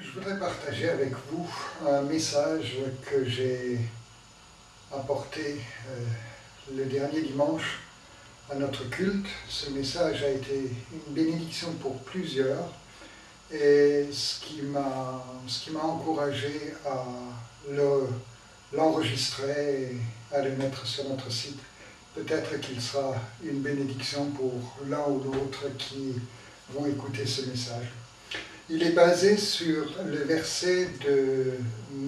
Je voudrais partager avec vous un message que j'ai apporté le dernier dimanche à notre culte. Ce message a été une bénédiction pour plusieurs et ce qui m'a encouragé à l'enregistrer et à le mettre sur notre site. Peut-être qu'il sera une bénédiction pour l'un ou l'autre qui vont écouter ce message. Il est basé sur le verset de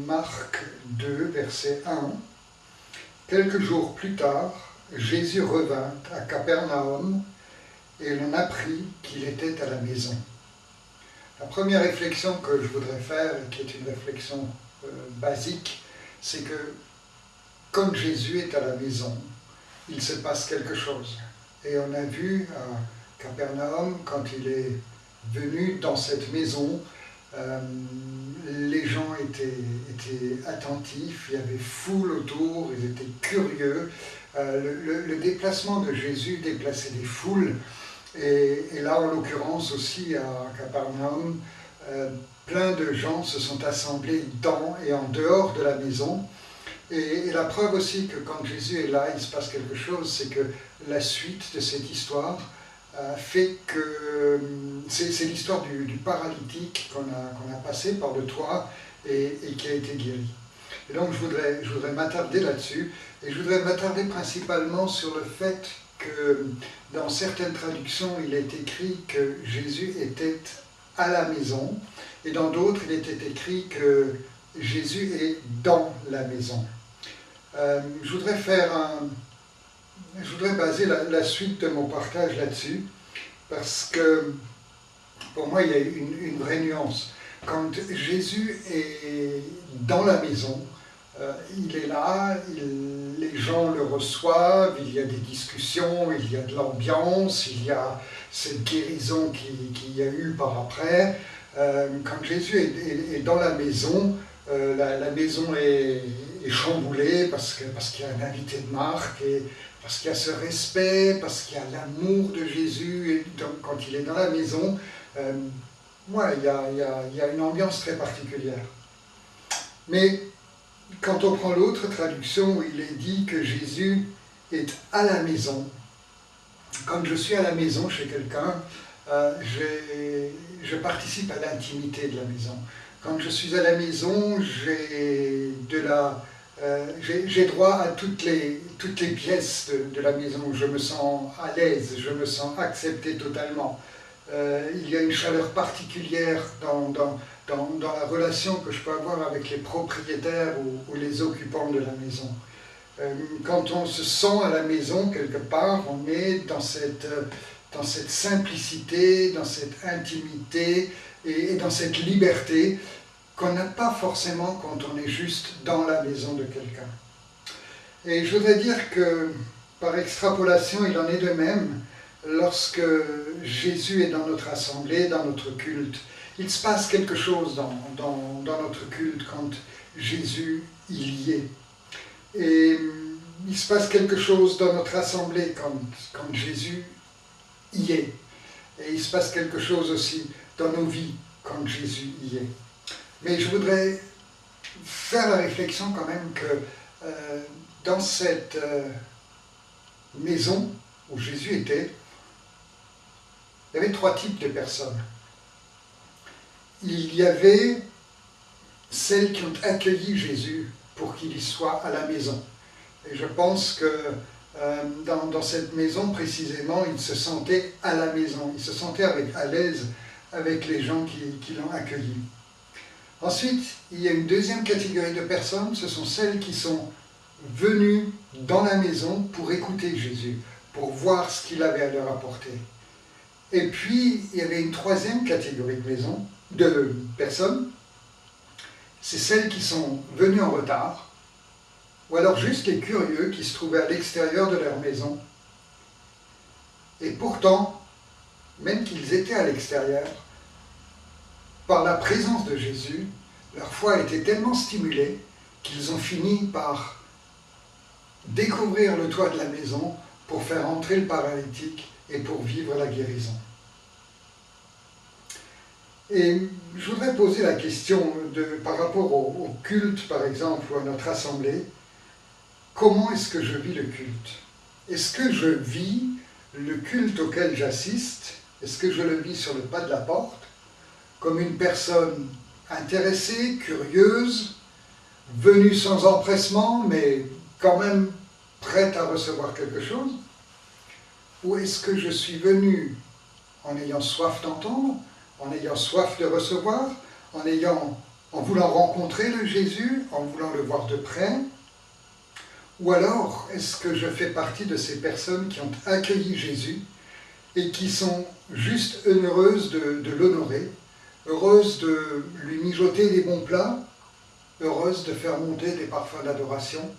Marc 2, verset 1. Quelques jours plus tard, Jésus revint à Capernaum et l'on apprit qu'il était à la maison. La première réflexion que je voudrais faire, et qui est une réflexion basique, c'est que quand Jésus est à la maison, il se passe quelque chose. Et on a vu à Capernaum, quand il est venu dans cette maison, les gens étaient attentifs, il y avait foule autour, ils étaient curieux. Le déplacement de Jésus déplaçait des foules, et là en l'occurrence aussi à Capernaum, plein de gens se sont assemblés dans et en dehors de la maison. Et la preuve aussi que quand Jésus est là, il se passe quelque chose, c'est que la suite de cette histoire fait que c'est l'histoire du paralytique qu'on a passé par le toit et qui a été guéri. Et donc je voudrais m'attarder là-dessus, et je voudrais m'attarder principalement sur le fait que dans certaines traductions il est écrit que Jésus était à la maison, et dans d'autres il était écrit que Jésus est dans la maison. Je voudrais baser la suite de mon partage là-dessus, parce que pour moi il y a une vraie nuance. Quand Jésus est dans la maison, il est là, les gens le reçoivent, il y a des discussions, il y a de l'ambiance, il y a cette guérison qu'il y a eu par après. Quand Jésus est dans la maison, la maison est chamboulée parce qu'il y a un invité de marque, et parce qu'il y a ce respect, parce qu'il y a l'amour de Jésus, et donc, quand il est dans la maison, il y a une ambiance très particulière. Mais quand on prend l'autre traduction où il est dit que Jésus est à la maison, quand je suis à la maison chez quelqu'un, je participe à l'intimité de la maison. Quand je suis à la maison, j'ai droit à toutes les pièces de la maison. Je me sens à l'aise, je me sens accepté totalement. Il y a une chaleur particulière dans la relation que je peux avoir avec les propriétaires ou les occupants de la maison. Quand on se sent à la maison quelque part, on est dans cette simplicité, dans cette intimité et dans cette liberté qu'on n'a pas forcément quand on est juste dans la maison de quelqu'un. Et je voudrais dire que, par extrapolation, il en est de même lorsque Jésus est dans notre assemblée, dans notre culte. Il se passe quelque chose dans notre culte quand Jésus y est. Et il se passe quelque chose dans notre assemblée quand Jésus y est. Et il se passe quelque chose aussi dans nos vies quand Jésus y est. Mais je voudrais faire la réflexion quand même que dans cette maison où Jésus était, il y avait 3 types de personnes. Il y avait celles qui ont accueilli Jésus pour qu'il y soit à la maison. Et je pense que dans cette maison, précisément, il se sentait à la maison. Il se sentait à l'aise avec les gens qui l'ont accueilli. Ensuite, il y a une deuxième catégorie de personnes, ce sont celles qui sont venues dans la maison pour écouter Jésus, pour voir ce qu'il avait à leur apporter. Et puis, il y avait une troisième catégorie de personnes, c'est celles qui sont venues en retard, ou alors juste les curieux qui se trouvaient à l'extérieur de leur maison. Et pourtant, même qu'ils étaient à l'extérieur, par la présence de Jésus, leur foi était tellement stimulée qu'ils ont fini par découvrir le toit de la maison pour faire entrer le paralytique et pour vivre la guérison. Et je voudrais poser la question par rapport au culte, par exemple, ou à notre assemblée, comment est-ce que je vis le culte? Est-ce que je vis le culte auquel j'assiste, est-ce que je le vis sur le pas de la porte, comme une personne intéressée, curieuse, venue sans empressement, mais quand même prête à recevoir quelque chose? Ou est-ce que je suis venu en ayant soif d'entendre, en ayant soif de recevoir, en voulant rencontrer le Jésus, en voulant le voir de près? Ou alors, est-ce que je fais partie de ces personnes qui ont accueilli Jésus et qui sont juste heureuses de l'honorer, heureuses de lui mijoter des bons plats, heureuses de faire monter des parfums d'adoration?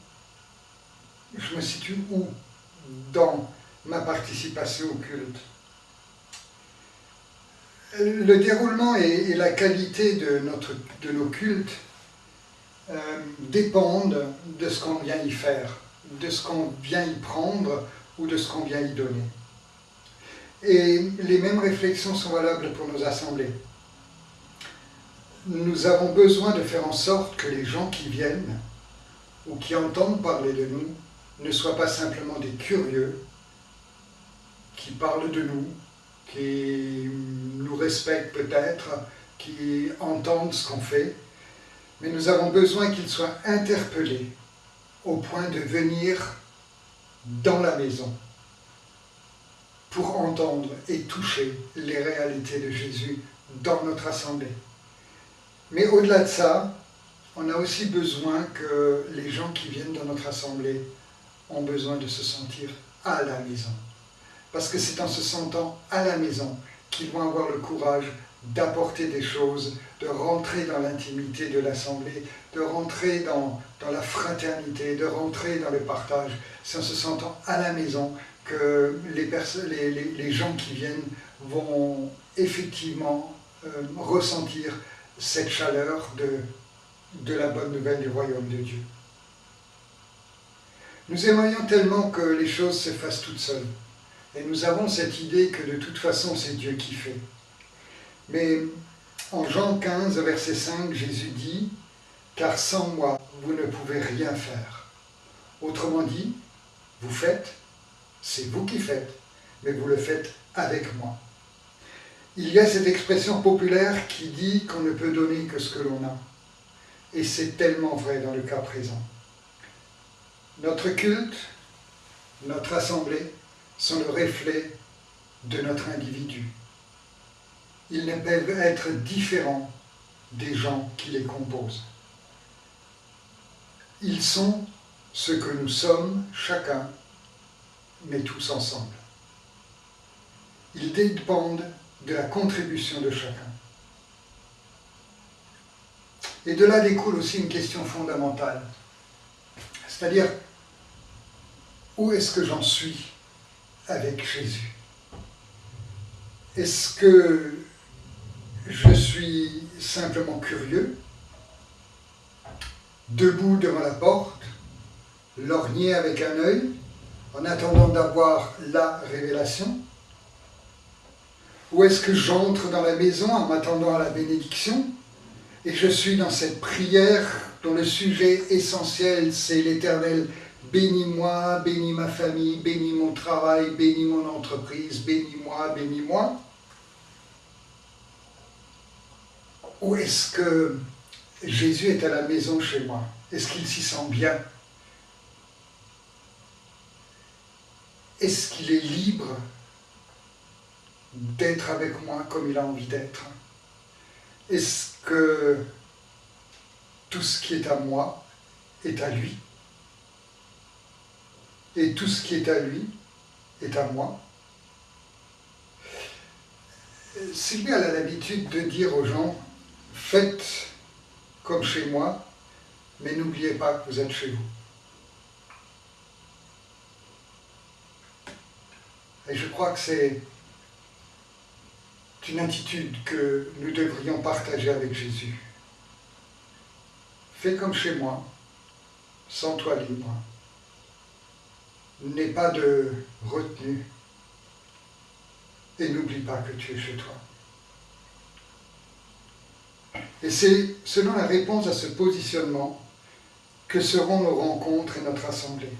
Je me situe où dans ma participation au culte? Le déroulement et la qualité de nos cultes dépendent de ce qu'on vient y faire, de ce qu'on vient y prendre ou de ce qu'on vient y donner. Et les mêmes réflexions sont valables pour nos assemblées. Nous avons besoin de faire en sorte que les gens qui viennent ou qui entendent parler de nous ne soient pas simplement des curieux qui parlent de nous, qui nous respectent peut-être, qui entendent ce qu'on fait, mais nous avons besoin qu'ils soient interpellés au point de venir dans la maison pour entendre et toucher les réalités de Jésus dans notre assemblée. Mais au-delà de ça, on a aussi besoin que les gens qui viennent dans notre assemblée ont besoin de se sentir à la maison. Parce que c'est en se sentant à la maison qu'ils vont avoir le courage d'apporter des choses, de rentrer dans l'intimité de l'assemblée, de rentrer dans la fraternité, de rentrer dans le partage. C'est en se sentant à la maison que les gens qui viennent vont effectivement ressentir cette chaleur de la bonne nouvelle du royaume de Dieu. Nous aimerions tellement que les choses se fassent toutes seules. Et nous avons cette idée que de toute façon c'est Dieu qui fait. Mais en Jean 15, verset 5, Jésus dit « Car sans moi, vous ne pouvez rien faire. » Autrement dit, vous faites, c'est vous qui faites, mais vous le faites avec moi. Il y a cette expression populaire qui dit qu'on ne peut donner que ce que l'on a. Et c'est tellement vrai dans le cas présent. Notre culte, notre assemblée, sont le reflet de notre individu. Ils ne peuvent être différents des gens qui les composent. Ils sont ce que nous sommes, chacun, mais tous ensemble. Ils dépendent de la contribution de chacun. Et de là découle aussi une question fondamentale. C'est-à-dire, où est-ce que j'en suis avec Jésus? Est-ce que je suis simplement curieux, debout devant la porte, lorgné avec un œil, en attendant d'avoir la révélation? Ou est-ce que j'entre dans la maison en m'attendant à la bénédiction, et je suis dans cette prière dont le sujet essentiel c'est l'Éternel? Bénis-moi, bénis ma famille, bénis mon travail, bénis mon entreprise, bénis-moi, bénis-moi. Ou est-ce que Jésus est à la maison chez moi? Est-ce qu'il s'y sent bien? Est-ce qu'il est libre d'être avec moi comme il a envie d'être? Est-ce que tout ce qui est à moi est à lui? Et tout ce qui est à lui est à moi? Sylvie a l'habitude de dire aux gens, faites comme chez moi, mais n'oubliez pas que vous êtes chez vous. Et je crois que c'est une attitude que nous devrions partager avec Jésus. Fais comme chez moi, sens-toi libre. N'aie pas de retenue et n'oublie pas que tu es chez toi. Et c'est selon la réponse à ce positionnement que seront nos rencontres et notre assemblée.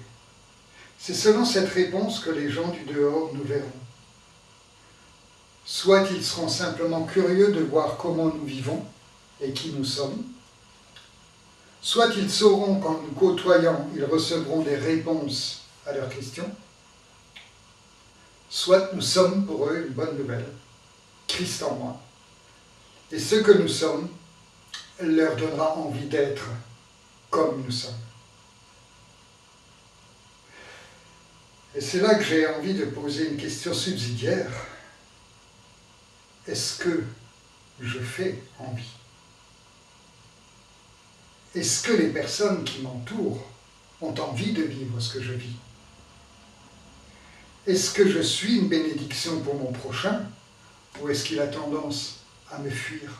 C'est selon cette réponse que les gens du dehors nous verront. Soit ils seront simplement curieux de voir comment nous vivons et qui nous sommes, soit ils sauront qu'en nous côtoyant, ils recevront des réponses à leurs questions, soit nous sommes pour eux une bonne nouvelle, Christ en moi, et ce que nous sommes leur donnera envie d'être comme nous sommes. Et c'est là que j'ai envie de poser une question subsidiaire. Est-ce que je fais envie? Est-ce que les personnes qui m'entourent ont envie de vivre ce que je vis? Est-ce que je suis une bénédiction pour mon prochain ou est-ce qu'il a tendance à me fuir?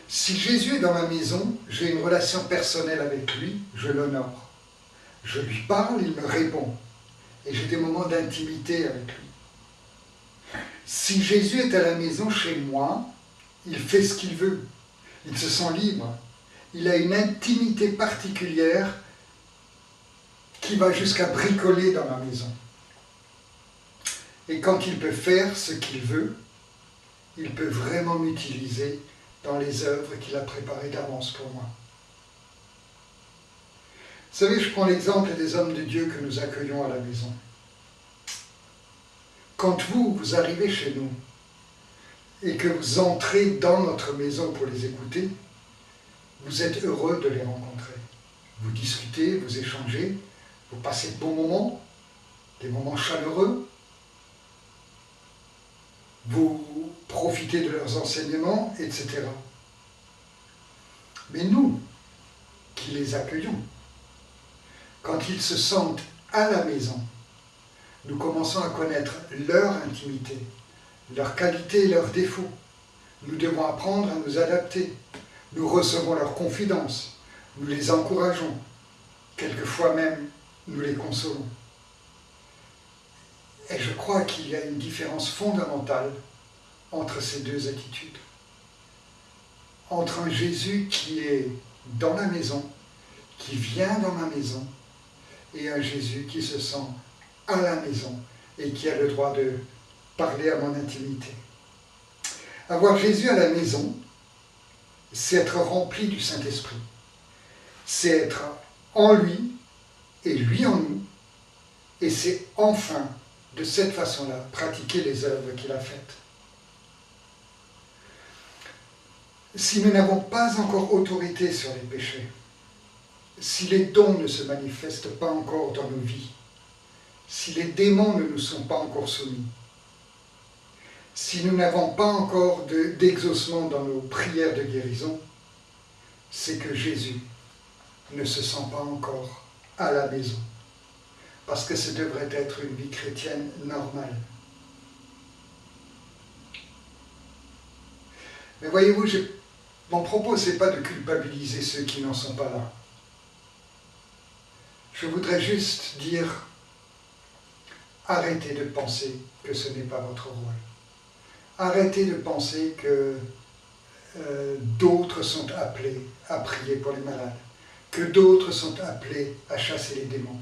Si Jésus est dans ma maison, j'ai une relation personnelle avec lui, je l'honore. Je lui parle, il me répond. Et j'ai des moments d'intimité avec lui. Si Jésus est à la maison chez moi, il fait ce qu'il veut. Il se sent libre. Il a une intimité particulière qui va jusqu'à bricoler dans ma maison. Et quand il peut faire ce qu'il veut, il peut vraiment m'utiliser dans les œuvres qu'il a préparées d'avance pour moi. Vous savez, je prends l'exemple des hommes de Dieu que nous accueillons à la maison. Quand vous arrivez chez nous et que vous entrez dans notre maison pour les écouter, vous êtes heureux de les rencontrer. Vous discutez, vous échangez, vous passez de bons moments, des moments chaleureux, vous profitez de leurs enseignements, etc. Mais nous, qui les accueillons, quand ils se sentent à la maison, nous commençons à connaître leur intimité, leurs qualités et leurs défauts. Nous devons apprendre à nous adapter. Nous recevons leurs confidences, nous les encourageons, quelquefois même nous les consolons. Et je crois qu'il y a une différence fondamentale entre ces deux attitudes. Entre un Jésus qui est dans la maison, qui vient dans ma maison, et un Jésus qui se sent à la maison et qui a le droit de parler à mon intimité. Avoir Jésus à la maison, c'est être rempli du Saint-Esprit. C'est être en lui et lui en nous. Et c'est enfin, de cette façon-là, pratiquer les œuvres qu'il a faites. Si nous n'avons pas encore autorité sur les péchés, si les dons ne se manifestent pas encore dans nos vies, si les démons ne nous sont pas encore soumis, si nous n'avons pas encore d'exaucement dans nos prières de guérison, c'est que Jésus ne se sent pas encore à la maison, parce que ce devrait être une vie chrétienne normale. Mais voyez-vous, mon propos, ce n'est pas de culpabiliser ceux qui n'en sont pas là. Je voudrais juste dire, arrêtez de penser que ce n'est pas votre rôle. Arrêtez de penser que d'autres sont appelés à prier pour les malades, que d'autres sont appelés à chasser les démons,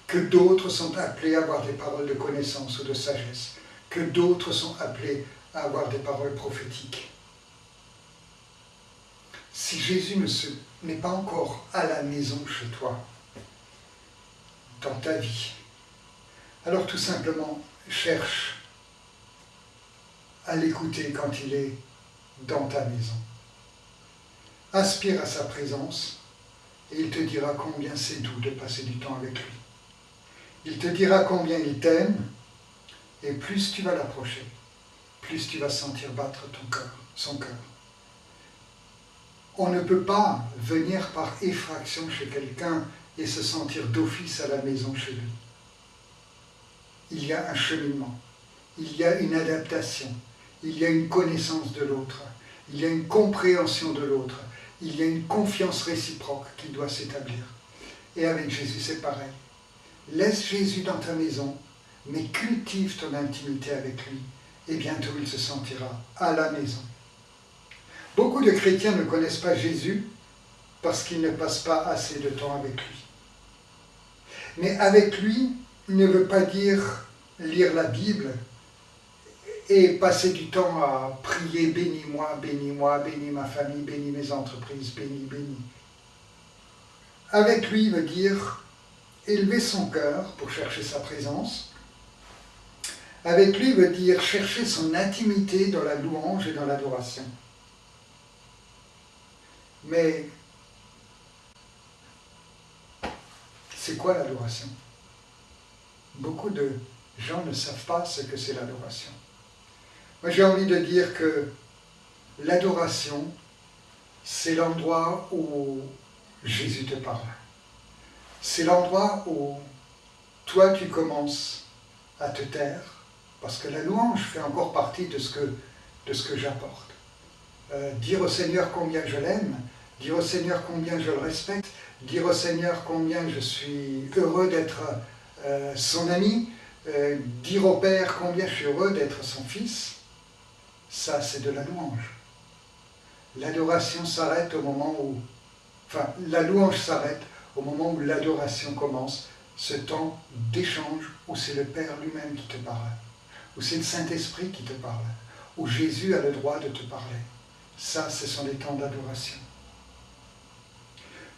que d'autres sont appelés à avoir des paroles de connaissance ou de sagesse, que d'autres sont appelés à avoir des paroles prophétiques. Si Jésus n'est pas encore à la maison chez toi, dans ta vie, alors tout simplement cherche à l'écouter quand il est dans ta maison. Aspire à sa présence et il te dira combien c'est doux de passer du temps avec lui. Il te dira combien il t'aime et plus tu vas l'approcher, plus tu vas sentir battre son cœur. On ne peut pas venir par effraction chez quelqu'un et se sentir d'office à la maison chez lui. Il y a un cheminement, il y a une adaptation, il y a une connaissance de l'autre, il y a une compréhension de l'autre, il y a une confiance réciproque qui doit s'établir. Et avec Jésus, c'est pareil. Laisse Jésus dans ta maison, mais cultive ton intimité avec lui, et bientôt il se sentira à la maison. Beaucoup de chrétiens ne connaissent pas Jésus parce qu'ils ne passent pas assez de temps avec lui. Mais avec lui ne veut pas dire lire la Bible et passer du temps à prier « Bénis-moi, bénis-moi, bénis ma famille, bénis mes entreprises, bénis, bénis ». Avec lui veut dire élever son cœur pour chercher sa présence. Avec lui veut dire chercher son intimité dans la louange et dans l'adoration. Mais c'est quoi l'adoration? Beaucoup de gens ne savent pas ce que c'est l'adoration. Moi j'ai envie de dire que l'adoration, c'est l'endroit où Jésus te parle. C'est l'endroit où toi tu commences à te taire, parce que la louange fait encore partie de ce que j'apporte. Dire au Seigneur combien je l'aime, dire au Seigneur combien je le respecte, dire au Seigneur combien je suis heureux d'être son ami, dire au Père combien je suis heureux d'être son fils, ça c'est de la louange. L'adoration s'arrête au moment où, enfin la louange s'arrête au moment où l'adoration commence, ce temps d'échange où c'est le Père lui-même qui te parle, où c'est le Saint-Esprit qui te parle, où Jésus a le droit de te parler. Ça, ce sont les temps d'adoration.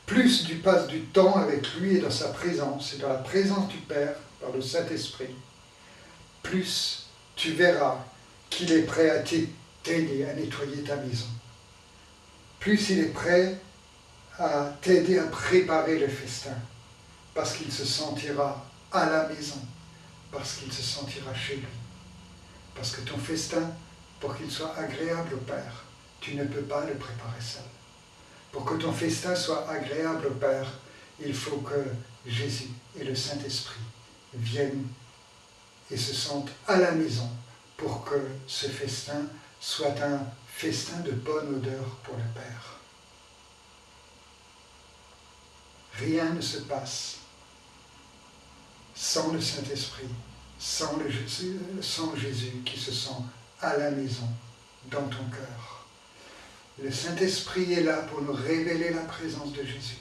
Plus tu passes du temps avec lui et dans sa présence, et dans la présence du Père, par le Saint-Esprit, plus tu verras qu'il est prêt à t'aider à nettoyer ta maison. Plus il est prêt à t'aider à préparer le festin, parce qu'il se sentira à la maison, parce qu'il se sentira chez lui. Parce que ton festin, pour qu'il soit agréable au Père, tu ne peux pas le préparer seul. Pour que ton festin soit agréable au Père, il faut que Jésus et le Saint-Esprit viennent et se sentent à la maison pour que ce festin soit un festin de bonne odeur pour le Père. Rien ne se passe sans le Saint-Esprit, sans Jésus qui se sent à la maison dans ton cœur. Le Saint-Esprit est là pour nous révéler la présence de Jésus.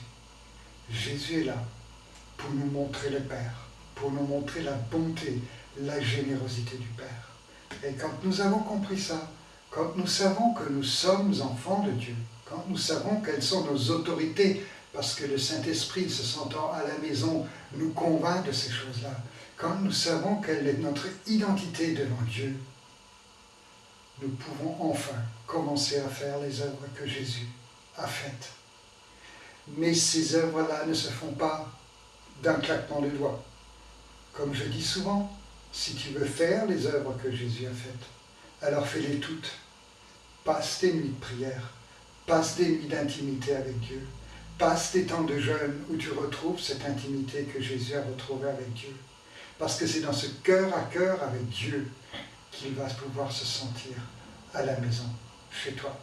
Jésus est là pour nous montrer le Père, pour nous montrer la bonté, la générosité du Père. Et quand nous avons compris ça, quand nous savons que nous sommes enfants de Dieu, quand nous savons quelles sont nos autorités, parce que le Saint-Esprit, se sentant à la maison, nous convainc de ces choses-là, quand nous savons quelle est notre identité devant Dieu, nous pouvons enfin commencer à faire les œuvres que Jésus a faites. Mais ces œuvres-là ne se font pas d'un claquement de doigts. Comme je dis souvent, si tu veux faire les œuvres que Jésus a faites, alors fais-les toutes. Passe des nuits de prière, passe des nuits d'intimité avec Dieu, passe des temps de jeûne où tu retrouves cette intimité que Jésus a retrouvée avec Dieu. Parce que c'est dans ce cœur à cœur avec Dieu qu'il va pouvoir se sentir à la maison, chez toi.